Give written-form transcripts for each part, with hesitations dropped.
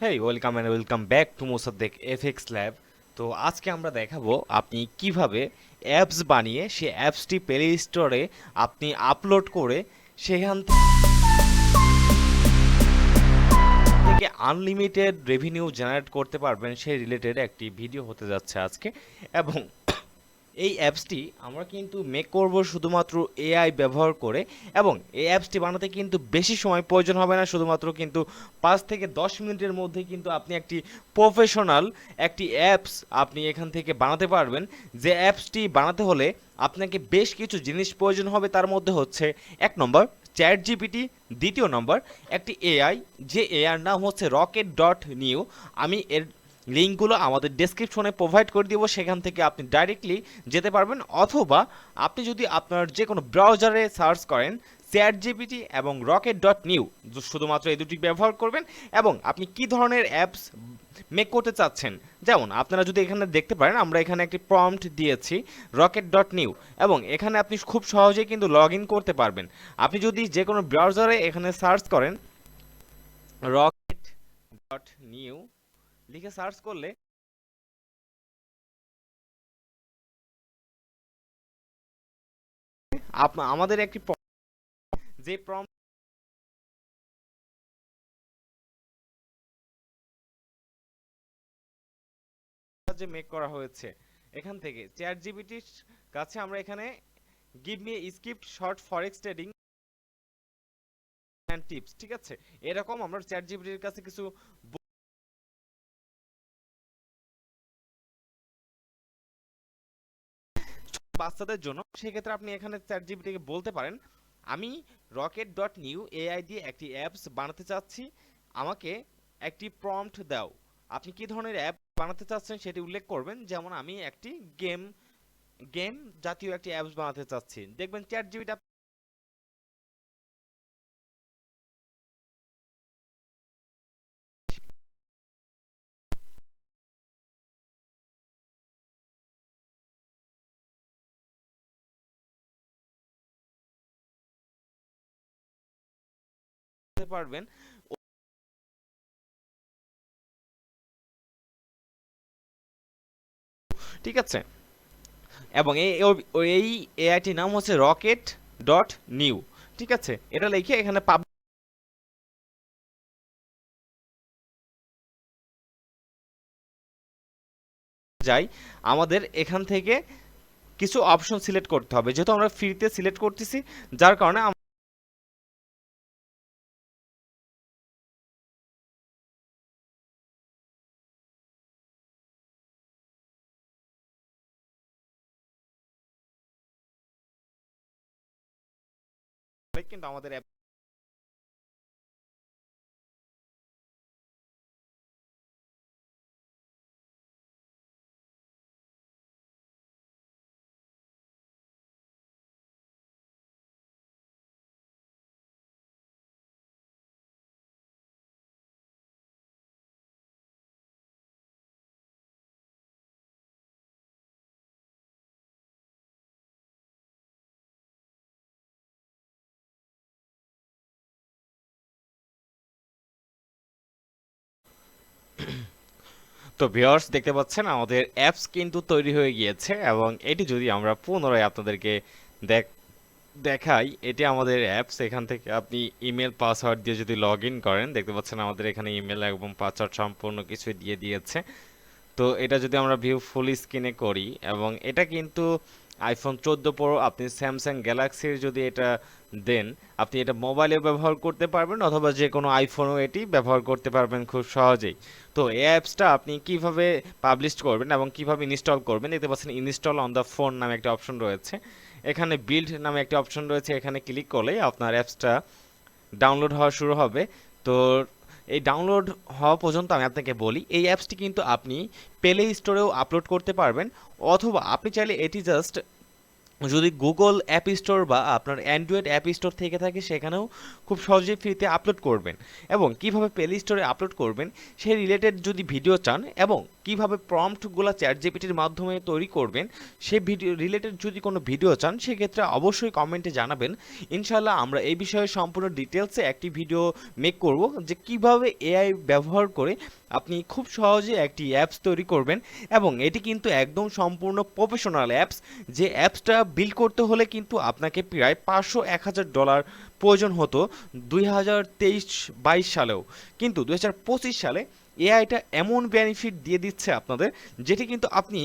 Hey welcome and welcome back to Mosaddek FX lab. তো আজকে আমরা দেখাবো আপনি কিভাবে অ্যাপস বানিয়ে সেই অ্যাপসটি প্লে স্টোরে আপনি আপলোড করে সেখান থেকে আনলিমিটেড রেভিনিউ জেনারেট করতে পারবেন সেই রিলেটেড একটি ভিডিও হতে যাচ্ছে আজকে। এবং এই অ্যাপসটি আমরা কিন্তু মেক করব শুধুমাত্র এআই ব্যবহার করে, এবং এই অ্যাপসটি বানাতে কিন্তু বেশি সময় প্রয়োজন হবে না, শুধুমাত্র কিন্তু 5 থেকে 10 মিনিটের মধ্যে কিন্তু আপনি একটি প্রফেশনাল একটি অ্যাপস আপনি এখান থেকে বানাতে পারবেন। যে অ্যাপসটি বানাতে হলে আপনাকে বেশ কিছু জিনিস প্রয়োজন হবে, তার মধ্যে হচ্ছে 1 নম্বর চ্যাট জিপিটি, দ্বিতীয় নম্বর একটি এআই, যে এআর নাম হচ্ছে rocket.new। আমি এর লিঙ্কগুলো আমাদের ডেসক্রিপশনে প্রোভাইড করে দিব, সেখান থেকে আপনি ডাইরেক্টলি যেতে পারবেন, অথবা আপনি যদি আপনার যে কোনো ব্রাউজারে সার্চ করেন চ্যাট জিপিটি এবং rocket.new, শুধুমাত্র এই দুটি ব্যবহার করবেন। এবং আপনি কি ধরনের অ্যাপস মেক করতে চাচ্ছেন, যেমন আপনারা যদি এখানে দেখতে পারেন আমরা এখানে একটি প্রম্পট দিয়েছি rocket.new, এবং এখানে আপনি খুব সহজেই কিন্তু লগ ইন করতে পারবেন। আপনি যদি যে কোনো ব্রাউজারে এখানে সার্চ করেন rocket.new লিখে সার্চ করলে আমাদের একটি যে প্রম্পট যে মেক করা হয়েছে, এখান থেকে চ্যাট জিপিটির কাছে আমরা এখানে give me script short forex trading and tips, ঠিক আছে, এরকম আমরা চ্যাট জিপিটির কাছে কিছু বাচ্চাদের জন্য, সেক্ষেত্রে আপনি এখানে চ্যাট জিপিটিকে বলতে পারেন আমি rocket.new এআই দিয়ে একটি অ্যাপস বানাতে চাচ্ছি, আমাকে একটি প্রম্পট দাও। আপনি কি ধরনের অ্যাপ বানাতে চাচ্ছেন সেটি উল্লেখ করবেন, যেমন আমি একটি গেম গেম জাতীয় একটি অ্যাপস বানাতে চাচ্ছি। দেখবেন চ্যাট জিপিটি আপনি পারবেন, ঠিক আছে। এবং এই এআইটির নাম হচ্ছে rocket.new, ঠিক আছে, এটা লিখে এখানে যাই। আমাদের এখান থেকে কিছু অপশন সিলেক্ট করতে হবে, যেহেতু আমরা ফ্রিতে সিলেক্ট করতেছি, যার কারণে কিন্তু আমাদের তো ভিউয়ার্স দেখতে পাচ্ছেন আমাদের অ্যাপস কিন্তু তৈরি হয়ে গিয়েছে, এবং এটি যদি আমরা পুনরায় আপনাদেরকে দেখ দেখাই, এটি আমাদের অ্যাপস। এখান থেকে আপনি ইমেল পাসওয়ার্ড দিয়ে যদি লগ ইন করেন, দেখতে পাচ্ছেন আমাদের এখানে ইমেল এবং পাসওয়ার্ড সম্পূর্ণ কিছু দিয়ে দিয়েছে। তো এটা যদি আমরা ভিউ ফুল স্ক্রিনে করি, এবং এটা কিন্তু আইফোন 14 প্রো, আপনি স্যামসাং গ্যালাক্সির যদি এটা দেন, আপনি এটা মোবাইলে ব্যবহার করতে পারবেন, অথবা যে কোনো আইফোনও এটি ব্যবহার করতে পারবেন খুব সহজেই। তো এই অ্যাপসটা আপনি কিভাবে পাবলিশ করবেন এবং কিভাবে ইনস্টল করবেন, দেখতে পাচ্ছেন ইনস্টল অন দ্য ফোন নামে একটা অপশন রয়েছে, এখানে বিল্ড নামে একটা অপশন রয়েছে, এখানে ক্লিক করলেই আপনার অ্যাপসটা ডাউনলোড হওয়া শুরু হবে। তো এই ডাউনলোড হওয়া পর্যন্ত আমি আপনাকে বলি, এই অ্যাপসটি কিন্তু আপনি প্লে স্টোরেও আপলোড করতে পারবেন, অথবা আপনি চাইলে এটি জাস্ট যদি গুগল অ্যাপ স্টোর বা আপনার অ্যান্ড্রয়েড অ্যাপ স্টোর থেকে থাকে সেখানেও খুব সহজেই ফ্রিতে আপলোড করবেন। এবং কিভাবে প্লে স্টোরে আপলোড করবেন সেই রিলেটেড যদি ভিডিও চান এবং কিভাবে প্রম্পটগুলো চ্যাটজিপিটির মাধ্যমে তৈরি করবেন সেই ভিডিও রিলেটেড যদি কোনো ভিডিও চান সেক্ষেত্রে অবশ্যই কমেন্টে জানাবেন। ইনশাল্লাহ আমরা এই বিষয়ে সম্পূর্ণ ডিটেলসে একটি ভিডিও মেক করব যে কিভাবে এআই ব্যবহার করে আপনি খুব সহজে একটি অ্যাপস তৈরি করবেন। এবং এটি কিন্তু একদম সম্পূর্ণ প্রফেশনাল অ্যাপস, যে অ্যাপসটা বিল্ড করতে হলে কিন্তু আপনাকে প্রায় $500-1000 প্রয়োজন হতো 2023-22 সালেও, কিন্তু 2025 সালে এআইটা এমন বেনিফিট দিয়ে দিচ্ছে আপনাদের যেটি কিন্তু আপনি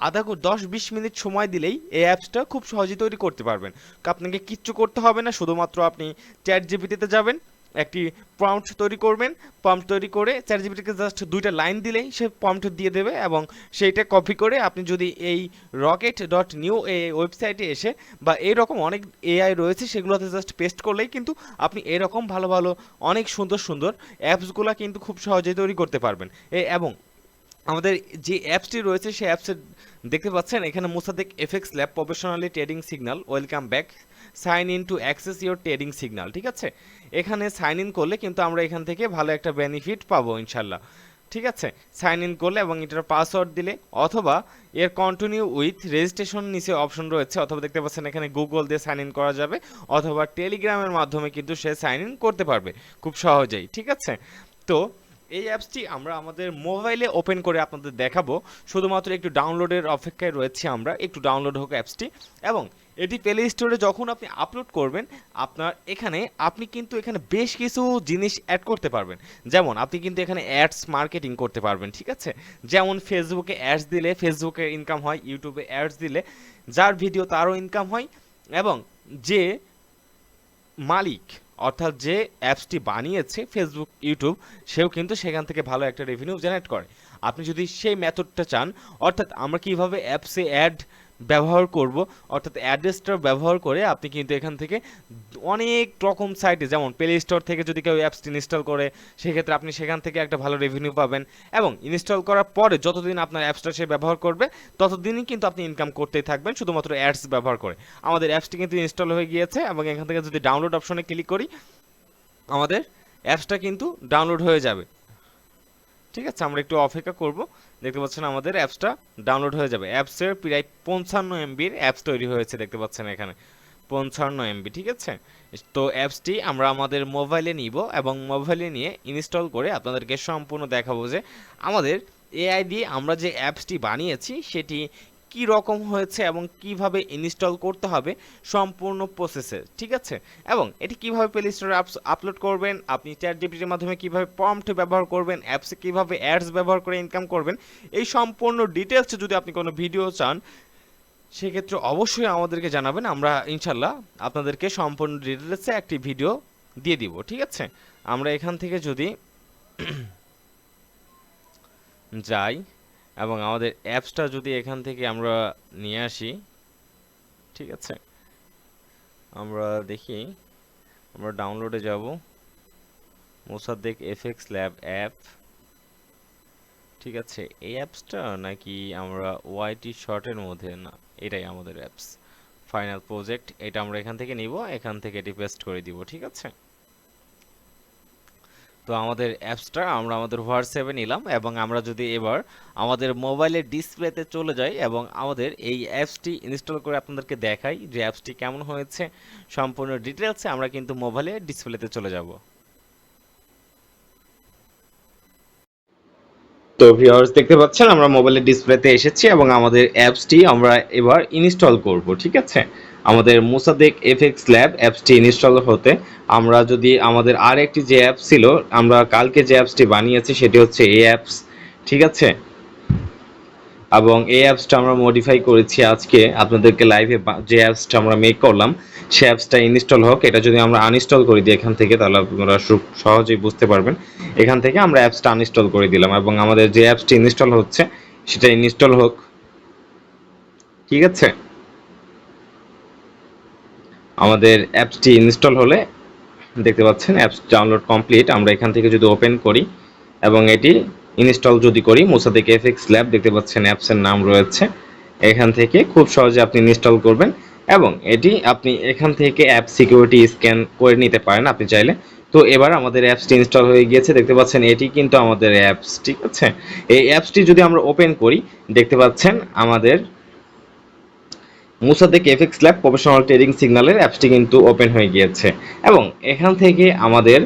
10-20 মিনিট সময় দিলেই এই অ্যাপসটা খুব সহজে তৈরি করতে পারবেন। আপনাকে কিচ্ছু করতে হবে না, শুধুমাত্র আপনি চ্যাট জিপিটিতে যাবেন, একটি প্রম্পট তৈরি করবেন, প্রম্পট তৈরি করে চ্যাট জিপিটিকে জাস্ট 2টা লাইন দিলেই সে প্রম্পট দিয়ে দেবে এবং সেইটা কপি করে আপনি যদি এই rocket.new এই ওয়েবসাইটে এসে বা এরকম অনেক এআই রয়েছে সেগুলোতে জাস্ট পেস্ট করলেই কিন্তু আপনি এরকম ভালো ভালো অনেক সুন্দর সুন্দর অ্যাপসগুলো কিন্তু খুব সহজেই তৈরি করতে পারবেন। এবং আমাদের যে অ্যাপসটি রয়েছে সেই অ্যাপসের দেখতে পাচ্ছেন এখানে Mosaddek FX lab professionally trading signal, welcome back, sign in to access your trading signal. ঠিক আছে, এখানে সাইন ইন করলে কিন্তু আমরা এখান থেকে ভালো একটা বেনিফিট পাবো ইনশাল্লাহ। ঠিক আছে, সাইন ইন করলে এবং এটার পাসওয়ার্ড দিলে অথবা এর কন্টিনিউ উইথ রেজিস্ট্রেশন নিচে অপশন রয়েছে, অথবা দেখতে পাচ্ছেন এখানে গুগল দিয়ে সাইন ইন করা যাবে অথবা টেলিগ্রামের মাধ্যমে কিন্তু সে সাইন ইন করতে পারবে খুব সহজেই। ঠিক আছে, তো এই অ্যাপসটি আমরা আমাদের মোবাইলে ওপেন করে আপনাদের দেখাবো, শুধুমাত্র একটু ডাউনলোডের অপেক্ষায় রয়েছি আমরা, একটু ডাউনলোড হোক অ্যাপসটি। এবং এটি প্লে স্টোরে যখন আপনি আপলোড করবেন আপনার এখানে আপনি কিন্তু এখানে বেশ কিছু জিনিস অ্যাড করতে পারবেন। যেমন আপনি কিন্তু এখানে অ্যাডস মার্কেটিং করতে পারবেন। ঠিক আছে, যেমন ফেসবুকে অ্যাডস দিলে ফেসবুকের ইনকাম হয়, ইউটিউবে অ্যাডস দিলে যার ভিডিও তারও ইনকাম হয়, এবং যে মালিক অর্থাৎ যে অ্যাপসটি বানিয়েছে ফেসবুক ইউটিউব সেও কিন্তু সেখান থেকে ভালো একটা রেভিনিউ জেনারেট করে। আপনি যদি সেই মেথডটা চান, অর্থাৎ আমরা কিভাবে অ্যাপসে অ্যাড ব্যবহার করব, অর্থাৎ অ্যাড্রেসটা ব্যবহার করে আপনি কিন্তু এখান থেকে অনেক রকম সাইটে যেমন প্লে স্টোর থেকে যদি কেউ অ্যাপসটি ইনস্টল করে সেক্ষেত্রে আপনি সেখান থেকে একটা ভালো রেভিনিউ পাবেন। এবং ইনস্টল করার পরে যতদিন আপনার অ্যাপসটা সে ব্যবহার করবে ততদিনই কিন্তু আপনি ইনকাম করতেই থাকবেন শুধুমাত্র অ্যাডস ব্যবহার করে। আমাদের অ্যাপসটি কিন্তু ইনস্টল হয়ে গিয়েছে এবং এখান থেকে যদি ডাউনলোড অপশনে ক্লিক করি আমাদের অ্যাপসটা কিন্তু ডাউনলোড হয়ে যাবে। ঠিক আছে, আমরা একটু অপেক্ষা করব, দেখতে পাচ্ছেন আমাদের অ্যাপসটা ডাউনলোড হয়ে যাবে। অ্যাপসের প্রায় 55 এমবির অ্যাপস তৈরি হয়েছে, দেখতে পাচ্ছেন এখানে 55 এমবি। ঠিক আছে, তো অ্যাপসটি আমরা আমাদের মোবাইলে নিব এবং মোবাইলে নিয়ে ইনস্টল করে আপনাদেরকে সম্পূর্ণ দেখাবো যে আমাদের এআই দিয়ে আমরা যে অ্যাপসটি বানিয়েছি সেটি কি রকম হয়েছে এবং কিভাবে ইনস্টল করতে হবে সম্পূর্ণ প্রসেসে। ঠিক আছে, এবং এটি কিভাবে প্লে স্টোরে আপলোড করবেন, আপনি চ্যাট জিপিটির মাধ্যমে কিভাবে প্রম্পট ব্যবহার করবেন, অ্যাপসে কিভাবে অ্যাডস ব্যবহার করে ইনকাম করবেন, এই সম্পূর্ণ ডিটেলস যদি আপনি কোনো ভিডিও চান সেক্ষেত্রে অবশ্যই আমাদেরকে জানাবেন, আমরা ইনশাল্লাহ আপনাদেরকে সম্পূর্ণ ডিটেলসে একটি ভিডিও দিয়ে দিব। ঠিক আছে, আমরা এখান থেকে যদি যাই এবং আমাদের অ্যাপসটা যদি এখান থেকে আমরা নিয়ে আসি, ঠিক আছে, আমরা দেখি, আমরা ডাউনলোডে যাব, মোসাদ্দেক এফএক্স ল্যাব অ্যাপ। ঠিক আছে, এই অ্যাপসটা নাকি আমরা ওয়াইটি শর্টের মধ্যে, না এটাই আমাদের অ্যাপস ফাইনাল প্রজেক্ট, এটা আমরা এখান থেকে নিব, এখান থেকে এটি পেস্ট করে দিব। ঠিক আছে, তো আমাদের অ্যাপসটা আমরা আমাদের হোয়াটসঅ্যাপে নিলাম এবং আমরা যদি এবার আমাদের মোবাইলের ডিসপ্লেতে চলে যাই এবং আমাদের এই অ্যাপসটি ইনস্টল করে আপনাদেরকে দেখাই যে অ্যাপসটি কেমন হয়েছে সম্পূর্ণ ডিটেলসে, আমরা কিন্তু মোবাইলে ডিসপ্লেতে চলে যাব। তো ভিউয়ার্স দেখতে পাচ্ছেন আমরা মোবাইলের ডিসপ্লেতে এসেছি এবং আমাদের অ্যাপসটি আমরা এবার ইনস্টল করব। ঠিক আছে, আমাদের মোসাদ্দেক এফএক্স ল্যাব অ্যাপসটি ইনস্টল হতে আমরা যদি আমাদের আর একটি যে অ্যাপ ছিল, আমরা কালকে যে অ্যাপসটি বানিয়েছি সেটি হচ্ছে এই অ্যাপস। ঠিক আছে, এবং এই অ্যাপসটা আমরা মডিফাই করেছি আজকে আপনাদেরকে লাইভে, যে অ্যাপসটা আমরা মেক করলাম সে অ্যাপসটা ইনস্টল হোক। এটা যদি আমরা আনইনস্টল করে দিই এখান থেকে তাহলে আপনারা সহজেই বুঝতে পারবেন। এখান থেকে আমরা অ্যাপসটা আনইনস্টল করে দিলাম এবং আমাদের যে অ্যাপসটি ইনস্টল হচ্ছে সেটা ইনস্টল হোক। ঠিক আছে, আমাদের অ্যাপসটি ইনস্টল হলে দেখতে পাচ্ছেন অ্যাপস ডাউনলোড কমপ্লিট। আমরা এখান থেকে যদি ওপেন করি এবং এটি ইনস্টল যদি করি, মোসাদ্দেক এফএক্স ল্যাব দেখতে পাচ্ছেন অ্যাপসের নাম রয়েছে, এখান থেকে খুব সহজে আপনি ইনস্টল করবেন এবং এটি আপনি এখান থেকে অ্যাপ সিকিউরিটি স্ক্যান করে নিতে পারেন আপনি চাইলে। তো এবার আমাদের অ্যাপসটি ইনস্টল হয়ে গিয়েছে, দেখতে পাচ্ছেন এটি কিন্তু আমাদের অ্যাপস, ঠিক আছে। এই অ্যাপসটি যদি আমরা ওপেন করি দেখতে পাচ্ছেন আমাদের Mosaddek FX lab professional trading সিগন্যালের অ্যাপসটি কিন্তু ওপেন হয়ে গিয়েছে এবং এখান থেকে আমাদের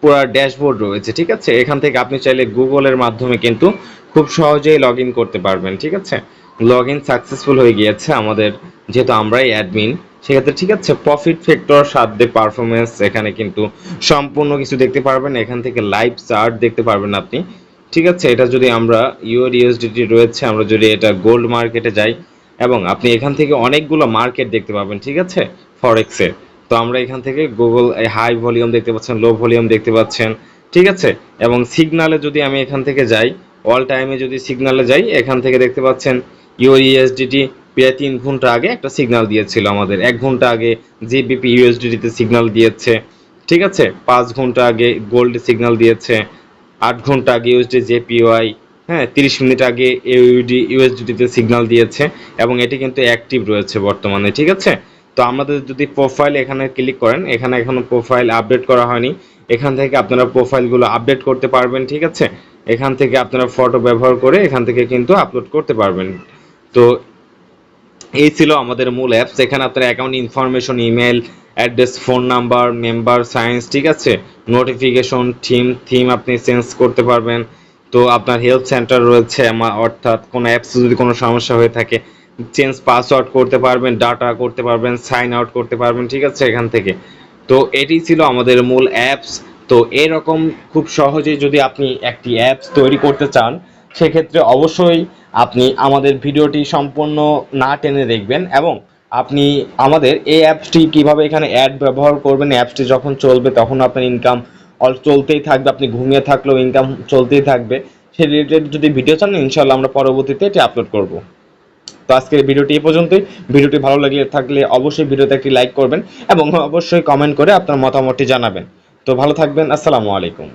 পুরো ড্যাশবোর্ড রয়েছে, ঠিক আছে। এখান থেকে আপনি চাইলে গুগলের মাধ্যমে কিন্তু খুব সহজেই লগ ইন করতে পারবেন, ঠিক আছে। লগ ইন সাকসেসফুল হয়ে গিয়েছে আমাদের, যেহেতু আমরাই অ্যাডমিন সেক্ষেত্রে, ঠিক আছে। প্রফিট ফ্যাক্টর, সাধ্যে পারফরমেন্স, এখানে কিন্তু সম্পূর্ণ কিছু দেখতে পারবেন। এখান থেকে লাইভ চার্ট দেখতে পারবেন আপনি, ঠিক আছে। এটা যদি আমরা ইউএসডিটি রয়েছে, আমরা যদি এটা গোল্ড মার্কেটে যাই এবং আপনি এখান থেকে অনেকগুলো মার্কেট দেখতে পাবেন, ঠিক আছে, ফরেক্সের। তো আমরা এখান থেকে গুগল হাই ভলিউম দেখতে পাচ্ছেন, লো ভলিউম দেখতে পাচ্ছেন, ঠিক আছে। এবং সিগনালে যদি আমি এখান থেকে যাই, অল টাইমে যদি সিগনালে যাই, এখান থেকে দেখতে পাচ্ছেন ইউএসডিটি প্রায় 3 ঘন্টা আগে একটা সিগন্যাল দিয়েছিল আমাদের, 1 ঘন্টা আগে জিবিপি ইউএসডিটিতে সিগন্যাল দিয়েছে, ঠিক আছে। 5 ঘন্টা আগে গোল্ড সিগন্যাল দিয়েছে, 8 ঘন্টা আগে ইউএসডি জেপিওয়াই, হ্যাঁ, 30 মিনিট আগে ইউডি ইউএসডিটিতে সিগন্যাল দিয়েছে এবং এটি কিন্তু অ্যাক্টিভ রয়েছে বর্তমানে, ঠিক আছে। তো আমাদের যদি প্রোফাইল এখানে ক্লিক করেন, এখানে এখনো প্রোফাইল আপডেট করা হয়নি, এখান থেকে আপনারা প্রোফাইলগুলো আপডেট করতে পারবেন, ঠিক আছে। এখান থেকে আপনারা ফটো ব্যবহার করে এখান থেকে কিন্তু আপলোড করতে পারবেন। তো এই ছিল আমাদের মূল অ্যাপস। এখানে আপনার account information, email address, phone number, member science, ঠিক আছে, নোটিফিকেশন, থিম আপনি চেঞ্জ করতে পারবেন। তো আপনার হেল্প সেন্টার রয়েছে, অর্থাৎ কোনো অ্যাপস যদি কোনো সমস্যা হয়ে থাকে চেঞ্জ পাসওয়ার্ড করতে পারবেন, ডাটা করতে পারবেন, সাইন আউট করতে পারবেন, ঠিক আছে, এখান থেকে। তো এটি ছিল আমাদের মূল অ্যাপস। তো এরকম খুব সহজেই যদি আপনি একটি অ্যাপস তৈরি করতে চান সেক্ষেত্রে অবশ্যই আপনি আমাদের ভিডিওটি সম্পূর্ণ না টেনে দেখবেন এবং আপনি আমাদের এই অ্যাপসটি কীভাবে এখানে অ্যাড ব্যবহার করবেন, অ্যাপসটি যখন চলবে তখন আপনার ইনকাম চলতেই থাকবে, আপনি ঘুমিয়ে থাকলেও ইনকাম চলতেই থাকবে, সেই রিলেটেড যদি ভিডিও চান ইনশাল্লাহ আমরা পরবর্তীতে এটি আপলোড করব। তো আজকের ভিডিওটি এই পর্যন্তই। ভিডিওটি ভালো লাগলে থাকলে অবশ্যই ভিডিওতে একটি লাইক করবেন এবং অবশ্যই কমেন্ট করে আপনার মতামতটি জানাবেন। তো ভালো থাকবেন, আসসালামু আলাইকুম।